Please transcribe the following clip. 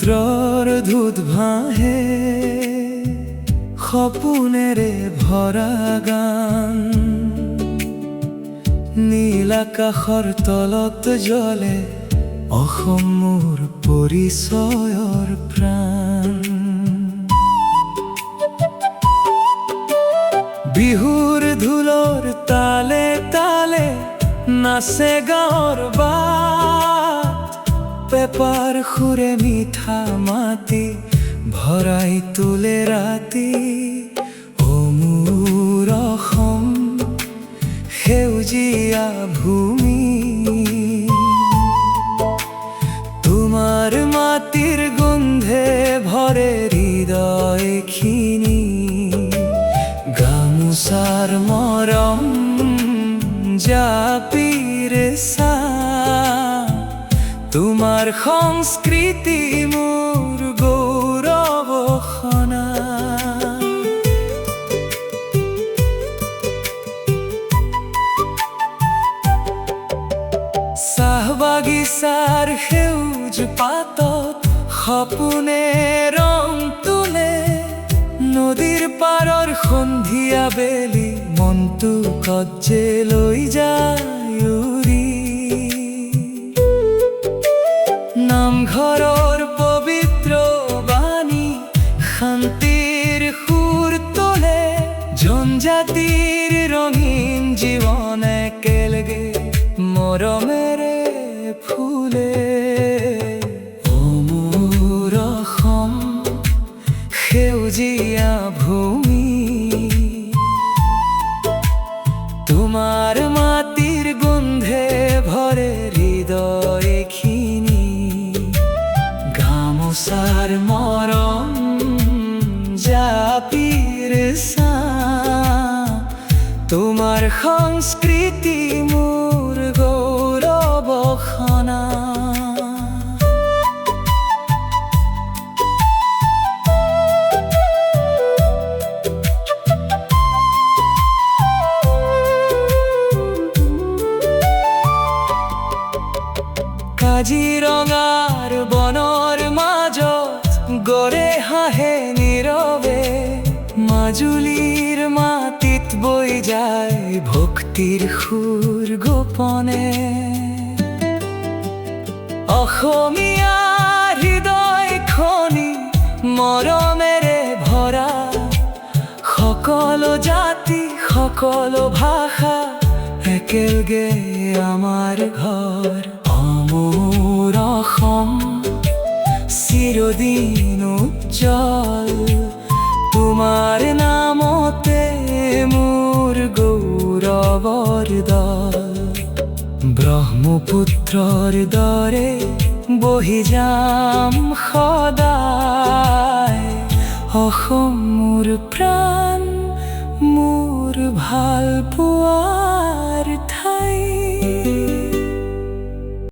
ব্ৰহ্মপুত্ৰৰ দুধ ভাহে সপোনেৰে ভৰা গান। নীল আকাশৰ তলত জ্বলে অসম মোৰ পৰিচয়ৰ প্ৰাণ। বিহুৰ ঢোলৰ তালে তালে নাচে গাঁৱৰ বাট। পেপাৰ সুৰে মিঠা মাটি ভৰাই তোলে ৰাতি। অ মোৰ অসম সেউজীয়া ভূমি, তোমাৰ মাটিৰ গোন্ধে ভৰে হৃদয়খিনি। গামোচাৰ মৰম জাপিৰে চা, তোমাৰ সংস্কৃতি মোৰ গৌৰৱ খনা। চাহ বাগিচাৰ সেউজ পাতত সপোনে ৰং তোলে। নদীৰ পাৰৰ সন্ধিয়া বেলি মনটো কজ্জে লৈ যায় উৰি। নামঘৰৰ পবিত্ৰ বাণী শান্তিৰ সুৰ তোলে। জনজাতিৰ ৰঙীন জীৱন একেলগে মৰমেৰে ফুলে। অ মোৰ অসম সেউজীয়া ভূমি, তোমাৰ মাটিৰ গোন্ধে ভৰে হৃদয়খিনি। গামোচাৰ মৰম জাপিৰে চা, তোমাৰ সংস্কৃতি মোৰ গৌৰৱ খনা। কাজিৰঙাৰ বনৰ মাজত গড়ে হাঁহে নীৰৱে। মাজুলীৰ মাটিত বৈ যায় ভক্তিৰ সুৰ গোপনে। অসমীয়া হৃদয়খনি মৰমেৰে ভৰা। সকলো জাতি সকলো ভাষা একেলগে আমাৰ ঘৰ। মোৰ অসম চিৰদিন উজ্জ্বল, তোমাৰ নামতে মোৰ গৌৰৱৰ দল। ব্ৰহ্মপুত্ৰৰ দৰে বহি যাম সদায়। অসম মোৰ প্ৰাণ, মোৰ ভাল পোৱাৰ